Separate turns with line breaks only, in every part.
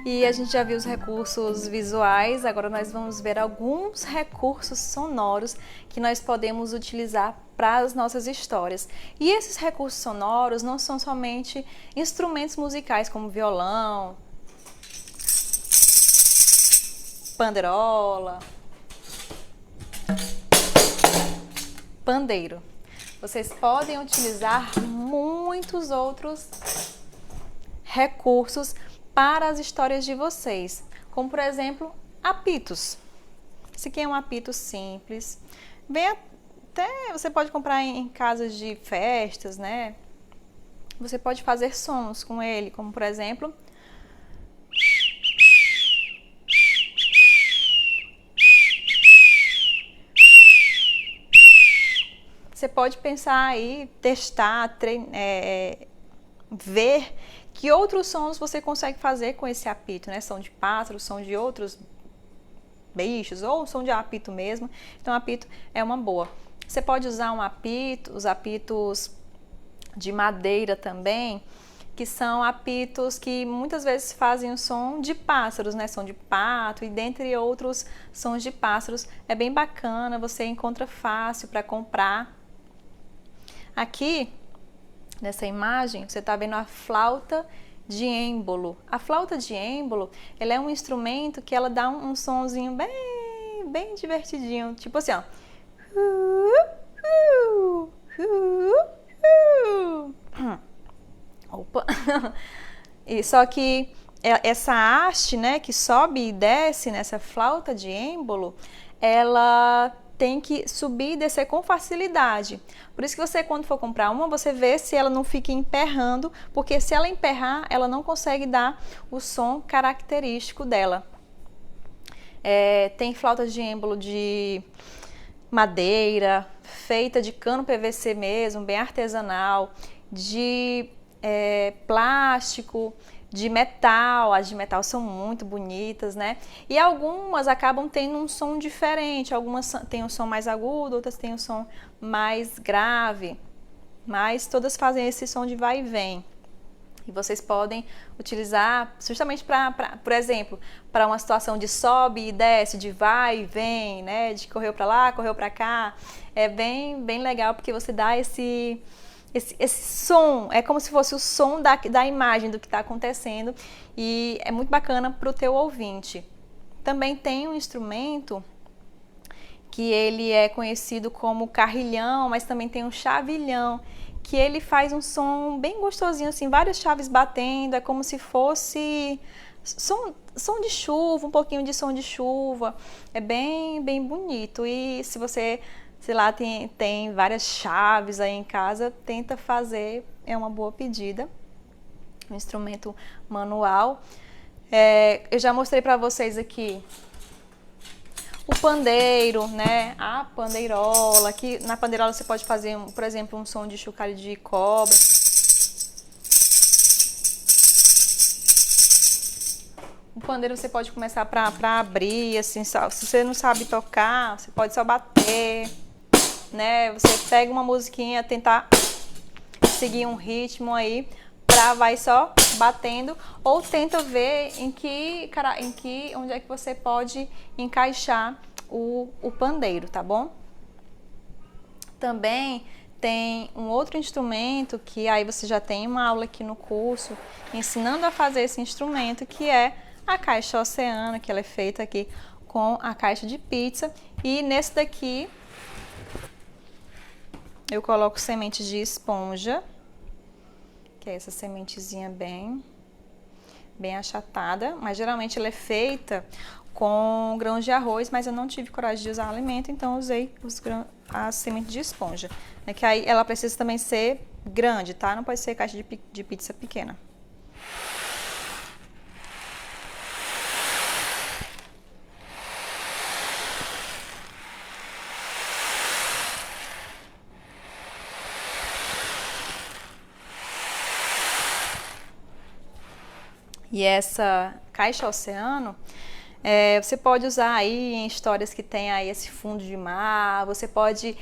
E a gente já viu os recursos visuais, agora nós vamos ver alguns recursos sonoros que nós podemos utilizar para as nossas histórias. E esses recursos sonoros não são somente instrumentos musicais como violão, panderola, pandeiro. Vocês podem utilizar muitos outros recursos para as histórias de vocês, como por exemplo, apitos. Esse aqui é um apito simples, bem até você pode comprar em casas de festas, né? Você pode fazer sons com ele, como por exemplo, você pode pensar aí, testar, ver que outros sons você consegue fazer com esse apito, né? Som de pássaro, som de outros bichos ou som de apito mesmo. Então, apito é uma boa. Você pode usar um apito, os apitos de madeira também, que são apitos que muitas vezes fazem o som de pássaros, né? Som de pato e dentre outros sons de pássaros. É bem bacana, você encontra fácil para comprar. Aqui, nessa imagem, você está vendo a flauta de êmbolo. A flauta de êmbolo, ela é um instrumento que ela dá um sonzinho bem divertidinho, tipo assim, ó. Opa! E só que essa haste, né, que sobe e desce nessa flauta de êmbolo, ela tem que subir e descer com facilidade. Por isso que você, quando for comprar uma, você vê se ela não fica emperrando, porque se ela emperrar, ela não consegue dar o som característico dela. Tem flautas de êmbolo de madeira, feita de cano PVC mesmo, bem artesanal, de plástico, de metal. As de metal são muito bonitas, né? E algumas acabam tendo um som diferente, algumas têm um som mais agudo, outras têm um som mais grave, mas todas fazem esse som de vai e vem. E vocês podem utilizar justamente por exemplo, para uma situação de sobe e desce, de vai e vem, né? De correu para lá, correu para cá. É bem legal porque você dá esse som, é como se fosse o som da imagem do que está acontecendo e é muito bacana para o teu ouvinte. Também tem um instrumento que ele é conhecido como carrilhão, mas também tem um chavilhão, que ele faz um som bem gostosinho, assim, várias chaves batendo, é como se fosse som de chuva, um pouquinho de som de chuva, é bem bonito. E se você, sei lá, tem várias chaves aí em casa, tenta fazer, é uma boa pedida, um instrumento manual. Eu já mostrei para vocês aqui o pandeiro, né? A pandeirola. Aqui na pandeirola você pode fazer, por exemplo, um som de chocalho de cobra. O pandeiro você pode começar para abrir, assim, se você não sabe tocar, você pode só bater, né? Você pega uma musiquinha, tentar seguir um ritmo aí, vai só batendo, ou tenta ver onde é que você pode encaixar o pandeiro, tá bom? Também tem um outro instrumento que aí você já tem uma aula aqui no curso ensinando a fazer esse instrumento, que é a caixa oceano, que ela é feita aqui com a caixa de pizza. E nesse daqui eu coloco sementes de esponja, que é essa sementezinha bem achatada, mas geralmente ela é feita com grãos de arroz, mas eu não tive coragem de usar alimento, então usei as sementes de esponja, né, que aí ela precisa também ser grande, tá? Não pode ser caixa de pizza pequena. E essa caixa oceano, você pode usar aí em histórias que tem aí esse fundo de mar, você pode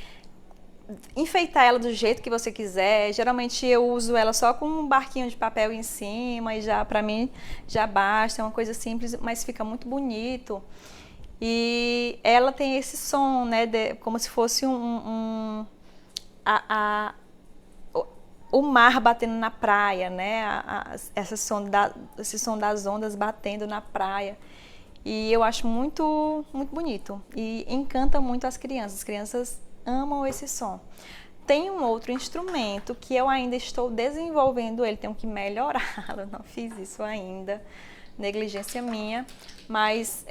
enfeitar ela do jeito que você quiser. Geralmente eu uso ela só com um barquinho de papel em cima e já para mim já basta, é uma coisa simples, mas fica muito bonito. E ela tem esse som, né, como se fosse a, o mar batendo na praia, né, esse som das ondas batendo na praia. E eu acho muito, muito bonito e encanta muito as crianças. As crianças amam esse som. Tem um outro instrumento que eu ainda estou desenvolvendo ele, tenho que melhorá-lo, não fiz isso ainda, negligência minha, mas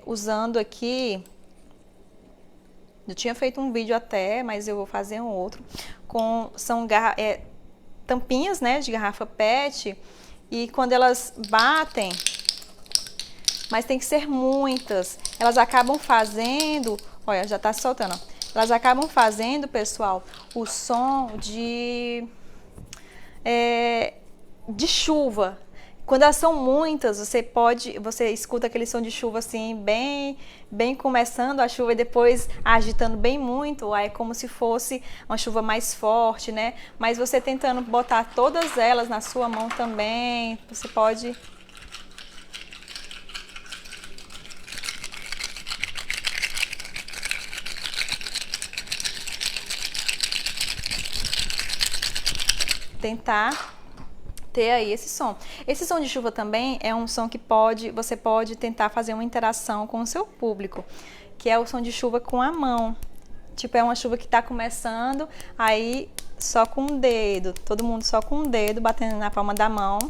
usando aqui, eu tinha feito um vídeo até, mas eu vou fazer um outro, são tampinhas, né, de garrafa PET, e quando elas batem, mas tem que ser muitas, elas acabam fazendo, olha, já tá soltando, elas acabam fazendo, pessoal, o som de chuva. Quando elas são muitas, você escuta aquele som de chuva assim, bem começando a chuva e depois agitando bem muito, aí é como se fosse uma chuva mais forte, né? Mas você tentando botar todas elas na sua mão também, você pode... tentar ter aí esse som. Esse som de chuva também é um som que você pode tentar fazer uma interação com o seu público, que é o som de chuva com a mão. Tipo, é uma chuva que está começando, aí só com o dedo, todo mundo só com o dedo batendo na palma da mão.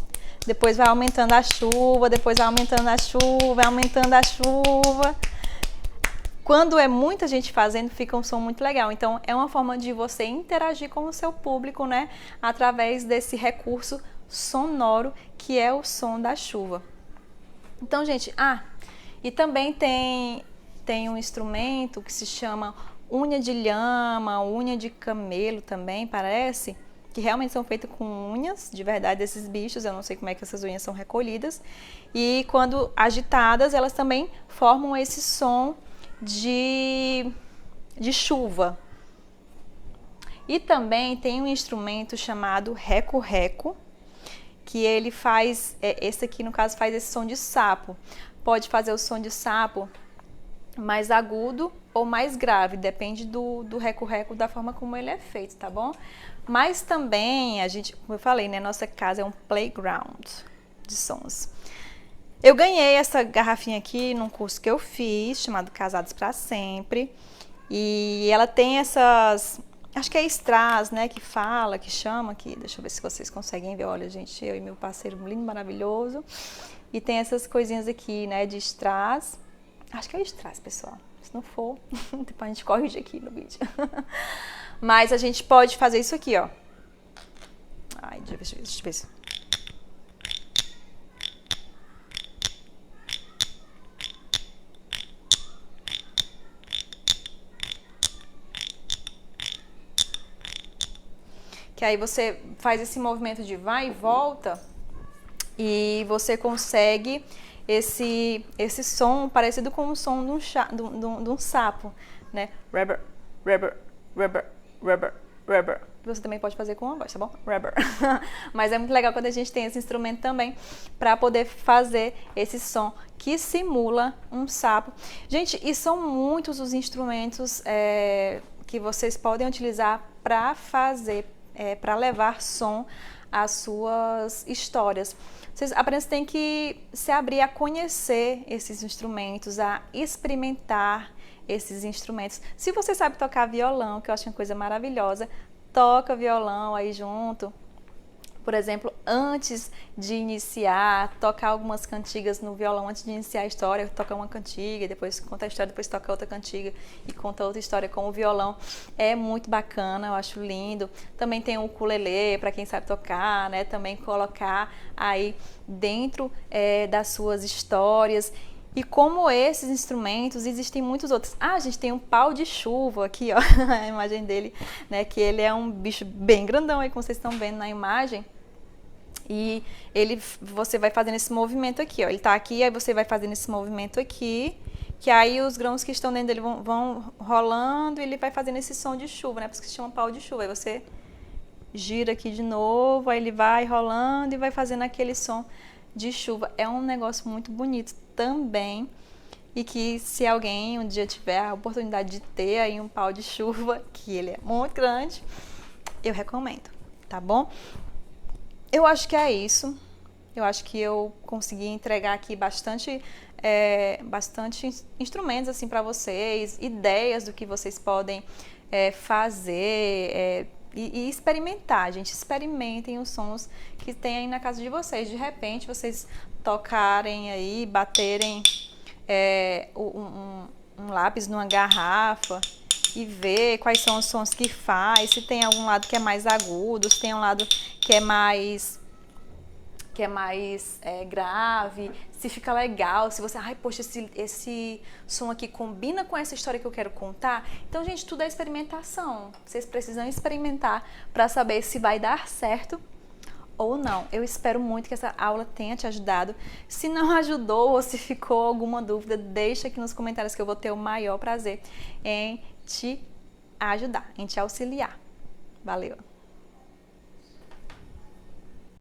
Depois vai aumentando a chuva, depois vai aumentando a chuva, vai aumentando a chuva. Quando é muita gente fazendo, fica um som muito legal. Então, é uma forma de você interagir com o seu público, né? Através desse recurso sonoro, que é o som da chuva. Então, gente, e também tem um instrumento que se chama unha de lhama, unha de camelo também, parece, que realmente são feitas com unhas, de verdade, desses bichos. Eu não sei como é que essas unhas são recolhidas. E quando agitadas, elas também formam esse som de chuva. E também tem um instrumento chamado reco-reco, que ele faz, esse aqui no caso faz esse som de sapo. Pode fazer o som de sapo mais agudo ou mais grave, depende do reco-reco, da forma como ele é feito, tá bom? Mas também, como eu falei, né, nossa casa é um playground de sons. Eu ganhei essa garrafinha aqui num curso que eu fiz, chamado Casados para Sempre. E ela tem essas, acho que é strass, né, que chama aqui. Deixa eu ver se vocês conseguem ver. Olha, gente, eu e meu parceiro lindo, maravilhoso. E tem essas coisinhas aqui, né, de strass. Acho que é strass, pessoal. Se não for, depois a gente corrige aqui no vídeo. Mas a gente pode fazer isso aqui, ó. Ai, deixa eu ver se... Que aí você faz esse movimento de vai e volta e você consegue esse som parecido com o som de um sapo, né? Rubber, rubber, rubber, rubber, rubber. Você também pode fazer com a voz, tá bom? Rubber. Mas é muito legal quando a gente tem esse instrumento também para poder fazer esse som que simula um sapo. Gente, e são muitos os instrumentos que vocês podem utilizar para para levar som às suas histórias. Vocês apenas têm que se abrir a conhecer esses instrumentos, a experimentar esses instrumentos. Se você sabe tocar violão, que eu acho uma coisa maravilhosa, toca violão aí junto. Por exemplo, antes de iniciar, tocar algumas cantigas no violão, antes de iniciar a história, toca uma cantiga, depois conta a história, depois toca outra cantiga e conta outra história com o violão. É muito bacana, eu acho lindo. Também tem o ukulele, para quem sabe tocar, né? Também colocar aí dentro das suas histórias. E como esses instrumentos, existem muitos outros. A gente tem um pau de chuva aqui, ó, a imagem dele, né? Que ele é um bicho bem grandão aí, como vocês estão vendo na imagem. E você vai fazendo esse movimento aqui, ó. Ele tá aqui, aí você vai fazendo esse movimento aqui, que aí os grãos que estão dentro dele vão rolando e ele vai fazendo esse som de chuva, né? Por isso que se chama pau de chuva. Aí você gira aqui de novo, aí ele vai rolando e vai fazendo aquele som de chuva. É um negócio muito bonito também. E que se alguém um dia tiver a oportunidade de ter aí um pau de chuva, que ele é muito grande, eu recomendo, tá bom? Eu acho que é isso. Eu acho que eu consegui entregar aqui bastante instrumentos assim para vocês, ideias do que vocês podem fazer e experimentar, gente. Experimentem os sons que tem aí na casa de vocês. De repente, vocês tocarem aí, baterem um lápis numa garrafa e ver quais são os sons que faz, se tem algum lado que é mais agudo, se tem um lado que é mais grave, se fica legal, se você, ai, poxa, esse som aqui combina com essa história que eu quero contar. Então, gente, tudo é experimentação. Vocês precisam experimentar para saber se vai dar certo ou não. Eu espero muito que essa aula tenha te ajudado. Se não ajudou ou se ficou alguma dúvida, deixa aqui nos comentários que eu vou ter o maior prazer em te ajudar, em te auxiliar. Valeu!